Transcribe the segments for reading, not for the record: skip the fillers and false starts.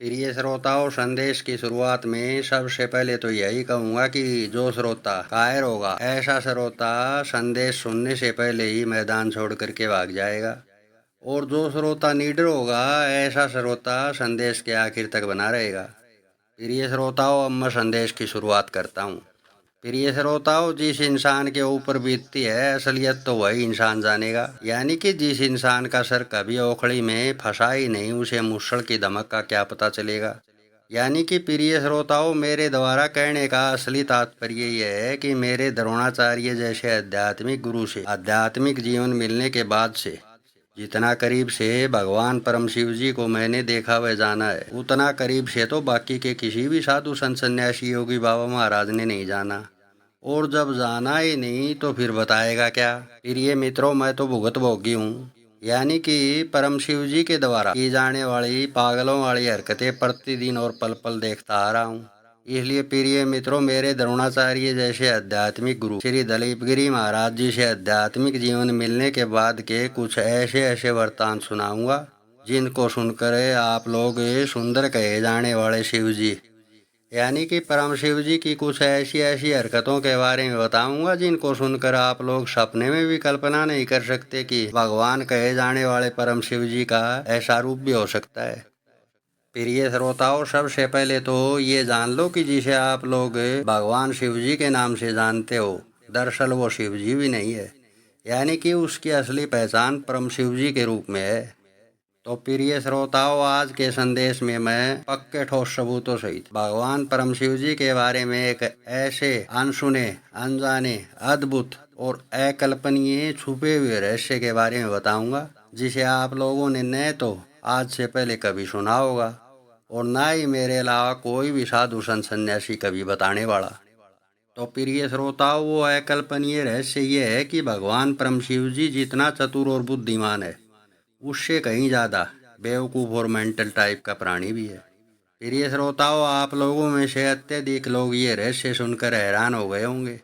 प्रिय श्रोताओं, संदेश की शुरुआत में सबसे पहले तो यही कहूँगा कि जो श्रोता कायर होगा, ऐसा श्रोता संदेश सुनने से पहले ही मैदान छोड़ करके भाग जाएगा। और जो श्रोता निडर होगा, ऐसा श्रोता संदेश के आखिर तक बना रहेगा। प्रिय श्रोताओं, अब मैं संदेश की शुरुआत करता हूँ। प्रिय श्रोताओं, जिस इंसान के ऊपर बीतती है असलियत तो वही इंसान जानेगा। यानी कि जिस इंसान का सर कभी ओखड़ी में फंसा ही नहीं, उसे मुश्किल की धमक का क्या पता चलेगा। यानी कि प्रिय श्रोताओं, मेरे द्वारा कहने का असली तात्पर्य यह है कि मेरे द्रोणाचार्य जैसे आध्यात्मिक गुरु से आध्यात्मिक जीवन मिलने के बाद से जितना करीब से भगवान परम शिव जी को मैंने देखा व जाना है, उतना करीब से तो बाकी के किसी भी साधु संत सन्यासी योगी बाबा महाराज ने नहीं जाना। और जब जाना ही नहीं तो फिर बताएगा क्या। प्रिय मित्रों, मैं तो भुगत भोगी हूँ। यानी कि परम शिव जी के द्वारा की जाने वाली पागलों वाली हरकतें प्रतिदिन और पल पल देखता आ रहा हूँ। इसलिए प्रिय मित्रों, मेरे द्रोणाचार्य जैसे आध्यात्मिक गुरु श्री दलीप गिरी महाराज जी से आध्यात्मिक जीवन मिलने के बाद के कुछ ऐसे ऐसे वृत्तांत सुनाऊंगा जिनको सुनकर आप लोग सुंदर कहे जाने वाले शिव जी, यानी कि परम शिव जी की कुछ ऐसी ऐसी हरकतों के बारे में बताऊंगा जिनको सुनकर आप लोग सपने में भी कल्पना नहीं कर सकते कि भगवान कहे जाने वाले परम शिव जी का ऐसा रूप भी हो सकता है। प्रिय श्रोताओं, सबसे पहले तो ये जान लो कि जिसे आप लोग भगवान शिव जी के नाम से जानते हो, दरअसल वो शिव जी भी नहीं है। यानी कि उसकी असली पहचान परम शिव जी के रूप में है। तो प्रिय श्रोताओं, आज के संदेश में मैं पक्के ठोस सबूतों सहित भगवान परम शिव जी के बारे में एक ऐसे अनसुने, अनजाने, अद्भुत और अकल्पनीय छुपे हुए रहस्य के बारे में बताऊंगा जिसे आप लोगों ने न तो आज से पहले कभी सुना होगा और ना ही मेरे अलावा कोई भी साधु संत सन्यासी कभी बताने वाला। तो प्रिय श्रोताओं, वो अकल्पनीय रहस्य ये है कि भगवान परम शिव जी जितना चतुर और बुद्धिमान है, उससे कहीं ज़्यादा बेवकूफ़ और मेंटल टाइप का प्राणी भी है। प्रिय श्रोताओं, आप लोगों में से अत्यधिक लोग ये रहस्य सुनकर हैरान हो गए होंगे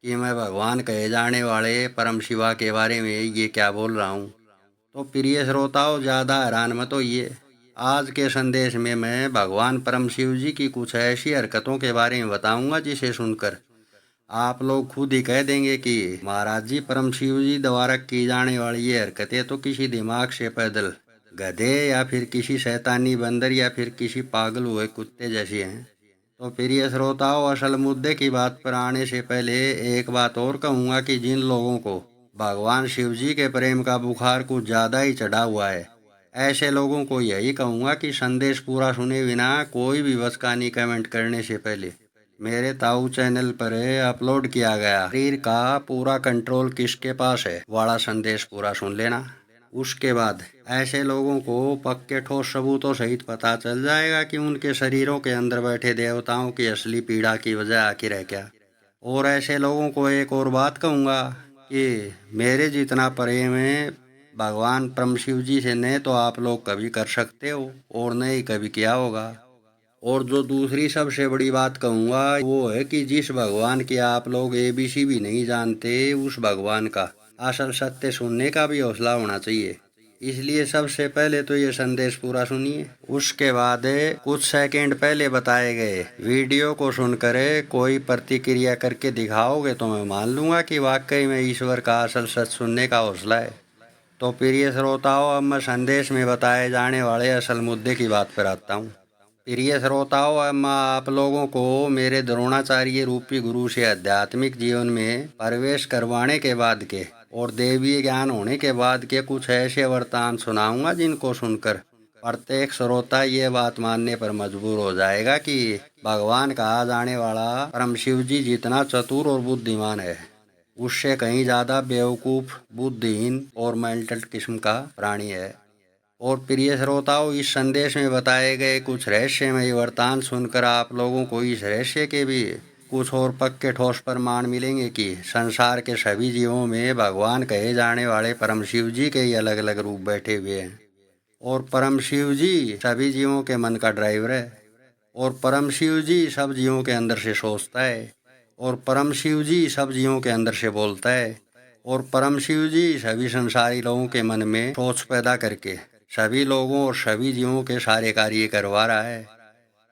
कि मैं भगवान कहे जाने वाले परम शिवा के बारे में ये क्या बोल रहा हूँ। तो प्रिय श्रोताओं, ज़्यादा हैरान मत होइए। आज के संदेश में मैं भगवान परम शिव जी की कुछ ऐसी हरकतों के बारे में बताऊंगा जिसे सुनकर आप लोग खुद ही कह देंगे कि महाराज जी, परम शिव जी द्वारा की जाने वाली ये हरकतें तो किसी दिमाग से पैदल गधे या फिर किसी शैतानी बंदर या फिर किसी पागल हुए कुत्ते जैसी हैं। तो प्रिय श्रोताओं, असल मुद्दे की बात पर आने से पहले एक बात और कहूँगा कि जिन लोगों को भगवान शिव जी के प्रेम का बुखार कुछ ज़्यादा ही चढ़ा हुआ है, ऐसे लोगों को यही कहूँगा कि संदेश पूरा सुने बिना कोई भी बचकानी कमेंट करने से पहले मेरे ताऊ चैनल पर अपलोड किया गया शरीर का पूरा कंट्रोल किसके पास है वाला संदेश पूरा सुन लेना। उसके बाद ऐसे लोगों को पक्के ठोस सबूतों सहित पता चल जाएगा कि उनके शरीरों के अंदर बैठे देवताओं की असली पीड़ा की वजह आखिर है क्या। और ऐसे लोगों को एक और बात कहूँगा कि मेरे जितना प्रेम है भगवान परम शिव जी से न तो आप लोग कभी कर सकते हो और न ही कभी किया होगा। और जो दूसरी सबसे बड़ी बात कहूँगा वो है कि जिस भगवान की आप लोग ABC भी नहीं जानते, उस भगवान का असल सत्य सुनने का भी हौसला होना चाहिए। इसलिए सबसे पहले तो ये संदेश पूरा सुनिए, उसके बाद कुछ सेकंड पहले बताए गए वीडियो को सुनकर कोई प्रतिक्रिया करके दिखाओगे तो मैं मान लूँगा कि वाकई में ईश्वर का असल सच सुनने का हौसला है। तो प्रिय श्रोताओं, अब मैं संदेश में बताए जाने वाले असल मुद्दे की बात पर आता हूँ। प्रिय श्रोताओं, अब मैं आप लोगों को मेरे द्रोणाचार्य रूपी गुरु से आध्यात्मिक जीवन में प्रवेश करवाने के बाद के और देवीय ज्ञान होने के बाद के कुछ ऐसे वृत्तांत सुनाऊंगा जिनको सुनकर प्रत्येक श्रोता ये बात मानने पर मजबूर हो जाएगा कि भगवान कहा जाने वाला परम शिव जी जितना चतुर और बुद्धिमान है, उससे कहीं ज़्यादा बेवकूफ़, बुद्धिहीन और मेंटल किस्म का प्राणी है। और प्रिय श्रोताओं, इस संदेश में बताए गए कुछ रहस्यमय वृत्तांत सुनकर आप लोगों को इस रहस्य के भी कुछ और पक्के ठोस प्रमाण मिलेंगे कि संसार के सभी जीवों में भगवान कहे जाने वाले परम शिव जी के ही अलग अलग रूप बैठे हुए हैं। और परम शिव जी सभी जीवों के मन का ड्राइवर है। और परम शिव जी सब जीवों के अंदर से सोचता है। और परम शिव जी सब जीवों के अंदर से बोलता है। और परम शिव जी सभी संसारी लोगों के मन में सोच पैदा करके सभी लोगों और सभी जीवों के सारे कार्य करवा रहा है।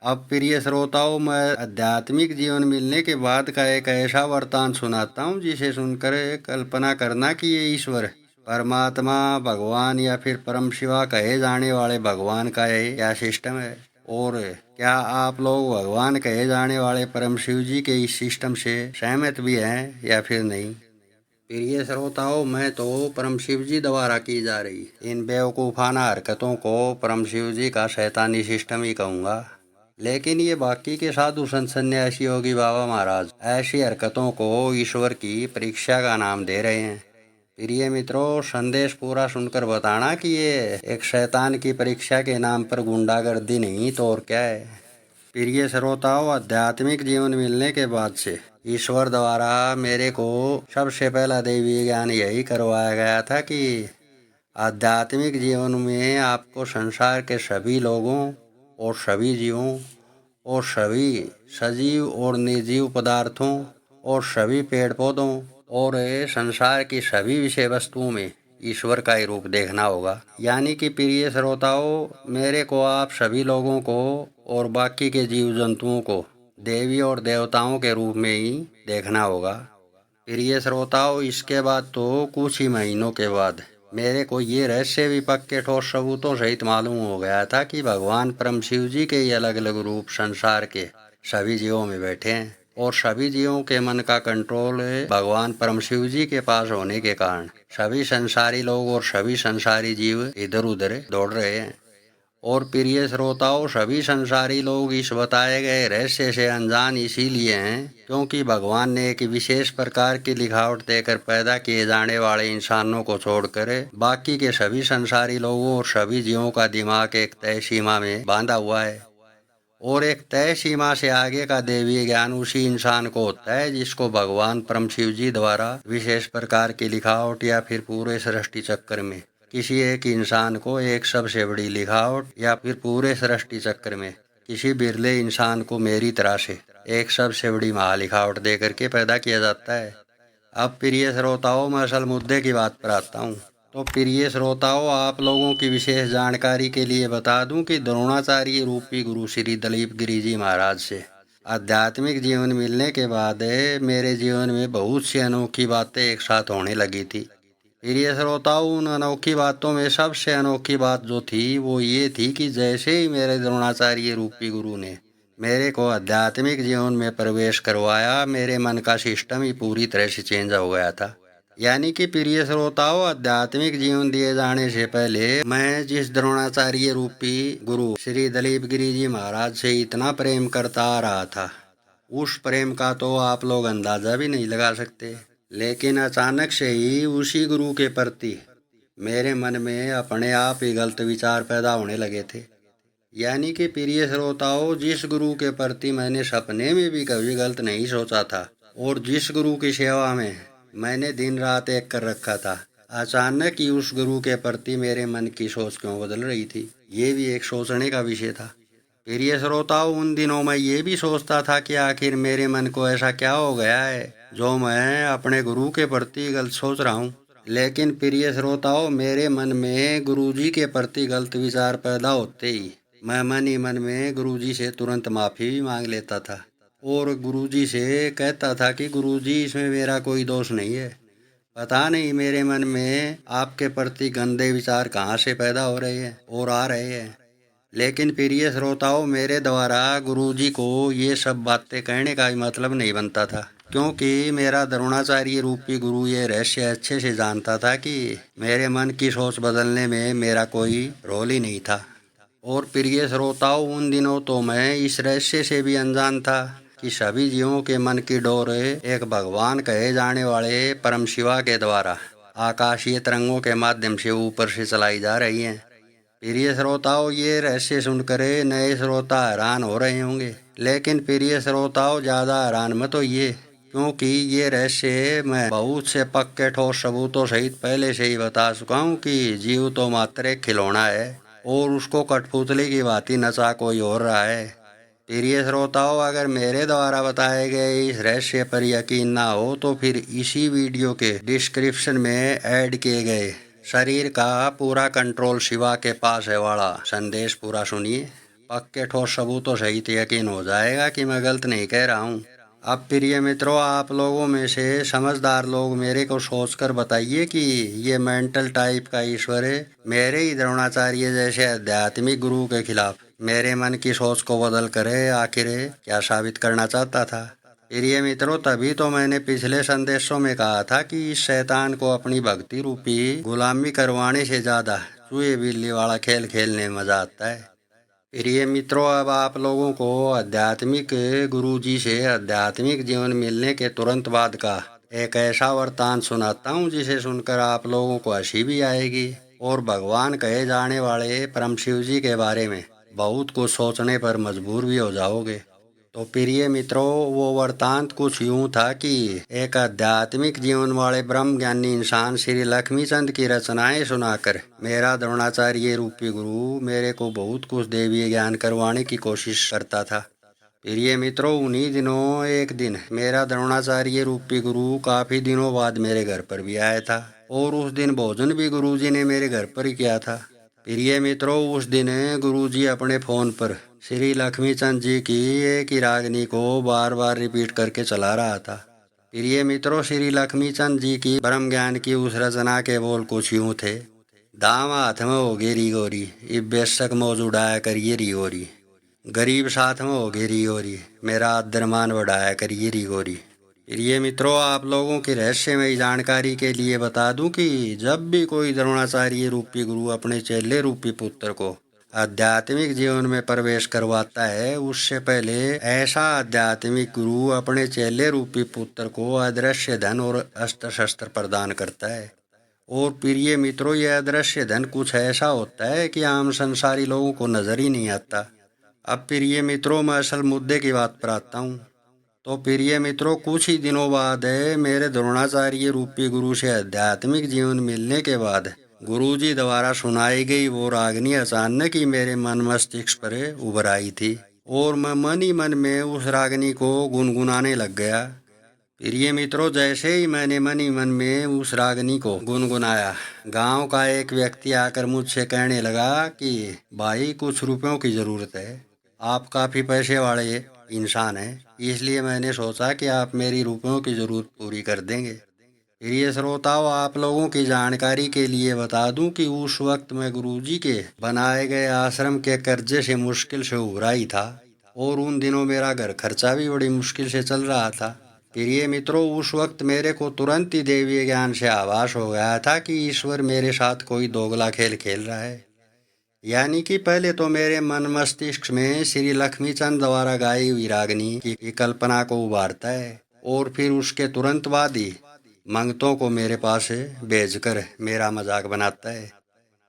अब प्रिय श्रोताओं, मैं आध्यात्मिक जीवन मिलने के बाद का एक ऐसा वरदान सुनाता हूँ जिसे सुनकर कल्पना करना कि ये ईश्वर, परमात्मा, भगवान या फिर परम शिवा कहे जाने वाले भगवान का ये क्या सिस्टम है। और क्या आप लोग भगवान कहे जाने वाले परम शिव जी के इस सिस्टम से सहमत भी हैं या फिर नहीं। प्रिय श्रोताओं, मैं तो परम शिव जी द्वारा की जा रही इन बेवकूफ़ाना हरकतों को परम शिव जी का शैतानी सिस्टम ही कहूँगा। लेकिन ये बाकी के साधु संत सन्यासी योगी बाबा महाराज ऐसी हरकतों को ईश्वर की परीक्षा का नाम दे रहे हैं। प्रिय मित्रों, संदेश पूरा सुनकर बताना कि ये एक शैतान की परीक्षा के नाम पर गुंडागर्दी नहीं तो और क्या है। प्रिय श्रोताओं, आध्यात्मिक जीवन मिलने के बाद से ईश्वर द्वारा मेरे को सबसे पहला दैवीय ज्ञान यही करवाया गया था कि आध्यात्मिक जीवन में आपको संसार के सभी लोगों और सभी जीवों और सभी सजीव और निर्जीव पदार्थों और सभी पेड़ पौधों और संसार की सभी विषय वस्तुओं में ईश्वर का ही रूप देखना होगा। यानी कि प्रिय श्रोताओं, मेरे को आप सभी लोगों को और बाकी के जीव जंतुओं को देवी और देवताओं के रूप में ही देखना होगा। प्रिय श्रोताओं, इसके बाद तो कुछ ही महीनों के बाद मेरे को ये रहस्य भी पक्के ठोस सबूतों सहित मालूम हो गया था कि भगवान परम शिव जी के ये अलग अलग रूप संसार के सभी जीवों में बैठे हैं और सभी जीवों के मन का कंट्रोल भगवान परम शिव जी के पास होने के कारण सभी संसारी लोग और सभी संसारी जीव इधर उधर दौड़ रहे हैं। और प्रिय श्रोताओं, सभी संसारी लोग इस बताए गए रहस्य से अनजान इसीलिए हैं क्योंकि भगवान ने एक विशेष प्रकार की लिखावट देकर पैदा किए जाने वाले इंसानों को छोड़कर बाकी के सभी संसारी लोगों और सभी जीवों का दिमाग एक तय सीमा में बांधा हुआ है। और एक तय सीमा से आगे का दैवीय ज्ञान उसी इंसान को होता है जिसको भगवान परम शिव जी द्वारा विशेष प्रकार की लिखावट या फिर पूरे सृष्टि चक्र में किसी एक इंसान को एक सबसे बड़ी लिखावट या फिर पूरे सृष्टि चक्र में किसी बिरले इंसान को मेरी तरह से एक सबसे बड़ी महालिखावट दे करके पैदा किया जाता है। अब प्रिय श्रोताओं, मैं असल मुद्दे की बात पर आता हूँ। तो प्रिय श्रोताओं, आप लोगों की विशेष जानकारी के लिए बता दूं कि द्रोणाचार्य रूपी गुरु श्री दलीप गिरी जी महाराज से आध्यात्मिक जीवन मिलने के बाद मेरे जीवन में बहुत सी अनोखी बातें एक साथ होने लगी थी। प्रिय श्रोताओं, उन अनोखी बातों में सबसे अनोखी बात जो थी वो ये थी कि जैसे ही मेरे द्रोणाचार्य रूपी गुरु ने मेरे को आध्यात्मिक जीवन में प्रवेश करवाया, मेरे मन का सिस्टम ही पूरी तरह से चेंज हो गया था। यानी कि प्रिय श्रोताओं, आध्यात्मिक जीवन दिए जाने से पहले मैं जिस द्रोणाचार्य रूपी गुरु श्री दलीप गिरी जी महाराज से इतना प्रेम करता आ रहा था, उस प्रेम का तो आप लोग अंदाजा भी नहीं लगा सकते। लेकिन अचानक से ही उसी गुरु के प्रति मेरे मन में अपने आप ही गलत विचार पैदा होने लगे थे। यानी कि प्रिय श्रोताओं, जिस गुरु के प्रति मैंने सपने में भी कभी गलत नहीं सोचा था और जिस गुरु की सेवा में मैंने दिन रात एक कर रखा था, अचानक ही उस गुरु के प्रति मेरे मन की सोच क्यों बदल रही थी, ये भी एक सोचने का विषय था। प्रिय श्रोताओं, उन दिनों मैं ये भी सोचता था कि आखिर मेरे मन को ऐसा क्या हो गया है जो मैं अपने गुरु के प्रति गलत सोच रहा हूँ। लेकिन प्रिय श्रोताओं, मेरे मन में गुरुजी के प्रति गलत विचार पैदा होते ही मैं मन ही मन में गुरुजी से तुरंत माफ़ी भी मांग लेता था और गुरुजी से कहता था कि गुरुजी, इसमें मेरा कोई दोष नहीं है। पता नहीं मेरे मन में आपके प्रति गंदे विचार कहाँ से पैदा हो रहे हैं और आ रहे हैं। लेकिन प्रिय श्रोताओं, मेरे द्वारा गुरुजी को ये सब बातें कहने का भी मतलब नहीं बनता था क्योंकि मेरा द्रोणाचार्य रूपी गुरु ये रहस्य अच्छे से जानता था कि मेरे मन की सोच बदलने में मेरा कोई रोल ही नहीं था। और प्रिय श्रोताओं, उन दिनों तो मैं इस रहस्य से भी अनजान था कि सभी जीवों के मन की डोर एक भगवान कहे जाने वाले परम शिवा के द्वारा आकाशीय तरंगों के माध्यम से ऊपर से चलाई जा रही हैं। प्रिय श्रोताओं, ये रहस्य सुनकर नए श्रोता हैरान हो रहे होंगे, लेकिन प्रिय श्रोताओं, ज़्यादा हैरान मत होइए क्योंकि ये रहस्य मैं बहुत से पक्के ठोस सबूतों सहित पहले से ही बता चुका हूँ कि जीव तो मात्र एक खिलौना है और उसको कठपुतली की भांति नचा कोई और रहा है। प्रिय श्रोताओं, अगर मेरे द्वारा बताए गए इस रहस्य पर यकीन ना हो तो फिर इसी वीडियो के डिस्क्रिप्शन में ऐड किए गए शरीर का पूरा कंट्रोल शिवा के पास है वाला संदेश पूरा सुनिए। पक्के ठोस सबूतों सहित यकीन हो जाएगा कि मैं गलत नहीं कह रहा हूँ। अब प्रिय मित्रों, आप लोगों में से समझदार लोग मेरे को सोचकर बताइए कि ये मेंटल टाइप का ईश्वर है मेरे ही द्रोणाचार्य जैसे आध्यात्मिक गुरु के खिलाफ मेरे मन की सोच को बदल करे आखिर क्या साबित करना चाहता था। प्रिय मित्रों, तभी तो मैंने पिछले संदेशों में कहा था कि इस शैतान को अपनी भक्ति रूपी गुलामी करवाने से ज्यादा चूहे बिल्ली वाला खेल खेलने में मजा आता है। प्रिय मित्रों, अब आप लोगों को आध्यात्मिक गुरु जी से आध्यात्मिक जीवन मिलने के तुरंत बाद का एक ऐसा वृतांत सुनाता हूँ जिसे सुनकर आप लोगों को हंसी भी आएगी और भगवान कहे जाने वाले परम शिव जी के बारे में बहुत कुछ सोचने पर मजबूर भी हो जाओगे। तो प्रिय मित्रों, वो वृतांत कुछ यूं था कि एक आध्यात्मिक जीवन वाले ब्रह्म ज्ञानी इंसान श्री लक्ष्मीचंद की रचनाएं सुनाकर मेरा द्रोणाचार्य रूपी गुरु मेरे को बहुत कुछ देवी ज्ञान करवाने की कोशिश करता था। प्रिय मित्रों, उन्हीं दिनों एक दिन मेरा द्रोणाचार्य रूपी गुरु काफी दिनों बाद मेरे घर पर भी आया था और उस दिन भोजन भी गुरुजी ने मेरे घर पर ही किया था। प्रिय मित्रों, उस दिन गुरुजी अपने फोन पर श्री लक्ष्मीचंद जी की एक ही रागनी को बार बार रिपीट करके चला रहा था। प्रिय मित्रों, श्री लक्ष्मीचंद जी की ब्रह्म ज्ञान की उस रचना के बोल कुछ यूं थे। दाम हाथ में होगी री गोरी, इब बेशक मौज उड़ाया करिए री गोरी। गरीब साथ में होगी री गोरी, मेरा आदरमान बढ़ाया करिए री गोरी। प्रिय मित्रों, आप लोगों की रहस्यमयी जानकारी के लिए बता दूं कि जब भी कोई द्रोणाचार्य रूपी गुरु अपने चेले रूपी पुत्र को आध्यात्मिक जीवन में प्रवेश करवाता है, उससे पहले ऐसा आध्यात्मिक गुरु अपने चेले रूपी पुत्र को अदृश्य धन और अस्त्र शस्त्र प्रदान करता है। और प्रिय मित्रों, यह अदृश्य धन कुछ ऐसा होता है कि आम संसारी लोगों को नजर ही नहीं आता। अब प्रिय मित्रों, मैं असल मुद्दे की बात पर आता हूँ। तो प्रिय मित्रों, कुछ ही दिनों बाद मेरे द्रोणाचार्य रूपी गुरु से आध्यात्मिक जीवन मिलने के बाद गुरुजी द्वारा सुनाई गई वो रागनी अचानक ही मेरे मन मस्तिष्क पर उभर आई थी और मैं मन ही मन में उस रागनी को गुनगुनाने लग गया। प्रिय मित्रों, जैसे ही मैंने मन ही मन में उस रागनी को गुनगुनाया, गांव का एक व्यक्ति आकर मुझसे कहने लगा कि भाई कुछ रुपयों की जरूरत है, आप काफी पैसे वाले इंसान हैं, इसलिए मैंने सोचा कि आप मेरी रुपयों की जरूरत पूरी कर देंगे। प्रिय श्रोताओं, आप लोगों की जानकारी के लिए बता दूं कि उस वक्त मैं गुरुजी के बनाए गए आश्रम के कर्जे से मुश्किल से उभरा ही था और उन दिनों मेरा घर खर्चा भी बड़ी मुश्किल से चल रहा था। प्रिय मित्रों, उस वक्त मेरे को तुरंत ही देवी ज्ञान से आभास हो गया था कि ईश्वर मेरे साथ कोई दोगला खेल खेल रहा है। यानी कि पहले तो मेरे मन मस्तिष्क में श्री लक्ष्मीचंद द्वारा गाई हुई रागनी की कल्पना को उभारता है और फिर उसके तुरंत बाद ही मंगतों को मेरे पास भेजकर मेरा मजाक बनाता है।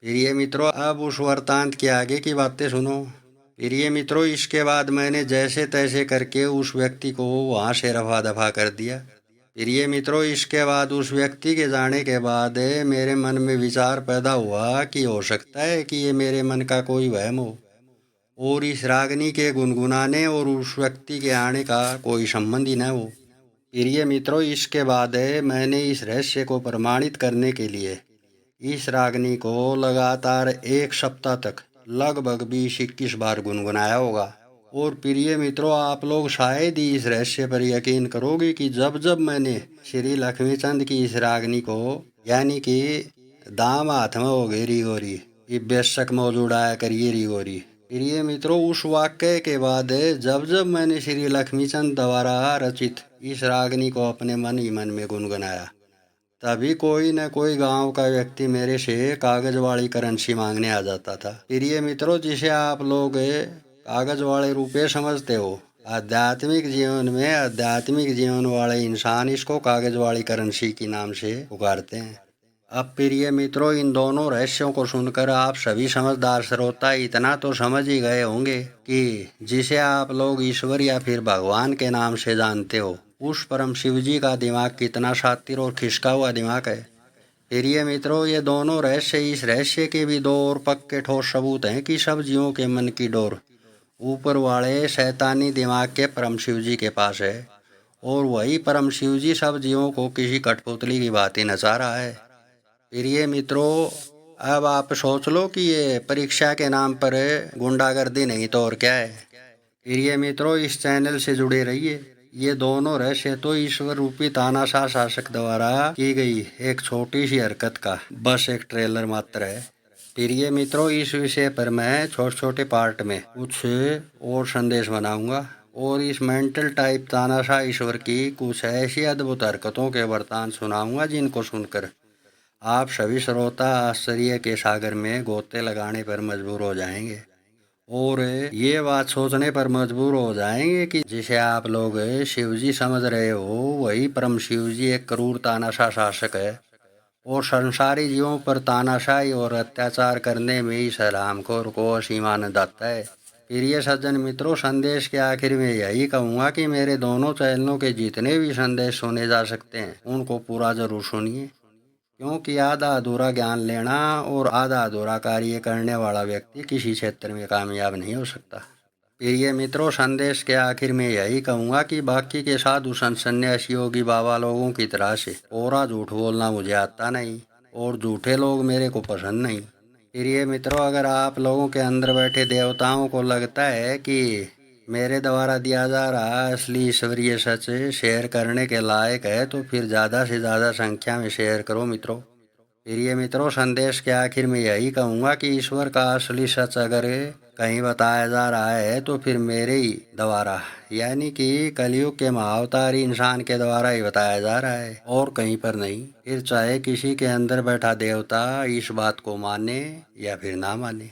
प्रिय मित्रों, अब उस वृतांत के आगे की बातें सुनो। प्रिय मित्रों, इसके बाद मैंने जैसे तैसे करके उस व्यक्ति को वहां से रफा दफा कर दिया। प्रिय मित्रों, इसके बाद उस व्यक्ति के जाने के बाद मेरे मन में विचार पैदा हुआ कि हो सकता है कि ये मेरे मन का कोई वहम हो और इस रागनी के गुनगुनाने और उस व्यक्ति के आने का कोई संबंध ही न हो। प्रिय मित्रों, इसके बाद मैंने इस रहस्य को प्रमाणित करने के लिए इस रागनी को लगातार एक सप्ताह तक लगभग 20-21 बार गुनगुनाया होगा। और प्रिय मित्रों, आप लोग शायद ही इस रहस्य पर यकीन करोगे कि जब जब मैंने श्री लक्ष्मीचंद की इस रागनी को यानी कि दाम हाथ में हो गई री गोरी, ये बेशक मौजूद आया करिए री गोरी। प्रिय मित्रों, उस वाक्य के बाद जब जब मैंने श्री लक्ष्मीचंद द्वारा रचित इस रागनी को अपने मन ही मन में गुनगुनाया, तभी कोई न कोई गांव का व्यक्ति मेरे से कागज वाली करेंसी मांगने आ जाता था। प्रिय मित्रों, जिसे आप लोग कागज वाले रुपये समझते हो, आध्यात्मिक जीवन में आध्यात्मिक जीवन वाले इंसान इसको कागज वाली करेंसी के नाम से पुकारते हैं। अब प्रिय मित्रों, इन दोनों रहस्यों को सुनकर आप सभी समझदार श्रोता इतना तो समझ ही गए होंगे कि जिसे आप लोग ईश्वर या फिर भगवान के नाम से जानते हो, उस परम शिव जी का दिमाग कितना शातिर और खिसका हुआ दिमाग है। प्रिय मित्रों, ये दोनों रहस्य इस रहस्य के भी दो और पक्के ठोस सबूत हैं कि सब जीवों के मन की डोर ऊपर वाले शैतानी दिमाग के परम शिव जी के पास है और वही परम शिव जी सब जीवों को किसी कठपुतली की भांति नचा रहा है। प्रिय मित्रों, अब आप सोच लो कि ये परीक्षा के नाम पर गुंडागर्दी नहीं तो और क्या है। प्रिय मित्रों, इस चैनल से जुड़े रहिए। ये दोनों रहस्य तो ईश्वर रूपी तानाशाह शासक द्वारा की गई एक छोटी सी हरकत का बस एक ट्रेलर मात्र है। प्रिय मित्रों, इस विषय पर मैं छोटे छोटे पार्ट में कुछ और संदेश बनाऊंगा और इस मेंटल टाइप तानाशाह ईश्वर की कुछ ऐसी अद्भुत हरकतों के वरदान सुनाऊंगा जिनको सुनकर आप सभी श्रोता आश्चर्य के सागर में गोते लगाने पर मजबूर हो जाएंगे और ये बात सोचने पर मजबूर हो जाएंगे कि जिसे आप लोग शिवजी समझ रहे हो वही परम शिवजी एक क्रूर तानाशाह शासक है और संसारी जीवों पर तानाशाही और अत्याचार करने में इस हरामखोर को असीम आनंद आता है। प्रिय सज्जन मित्रों, संदेश के आखिर में यही कहूँगा कि मेरे दोनों चैनलों के जितने भी संदेश सुने जा सकते हैं उनको पूरा जरूर सुनिए, क्योंकि आधा अधूरा ज्ञान लेना और आधा अधूरा कार्य करने वाला व्यक्ति किसी क्षेत्र में कामयाब नहीं हो सकता। प्रिय मित्रों, संदेश के आखिर में यही कहूँगा कि बाकी के साधु संत सन्यासी योगी बाबा लोगों की तरह से कोरा झूठ बोलना मुझे आता नहीं और झूठे लोग मेरे को पसंद नहीं। प्रिय मित्रों, अगर आप लोगों के अंदर बैठे देवताओं को लगता है कि मेरे द्वारा दिया जा रहा असली ईश्वरीय सच शेयर करने के लायक है तो फिर ज़्यादा से ज़्यादा संख्या में शेयर करो मित्रों। प्रिय मित्रों, संदेश के आखिर में यही कहूँगा कि ईश्वर का असली सच अगर कहीं बताया जा रहा है तो फिर मेरे ही द्वारा यानी कि कलयुग के महाअवतारी इंसान के द्वारा ही बताया जा रहा है और कहीं पर नहीं। फिर चाहे किसी के अंदर बैठा देवता इस बात को माने या फिर ना माने।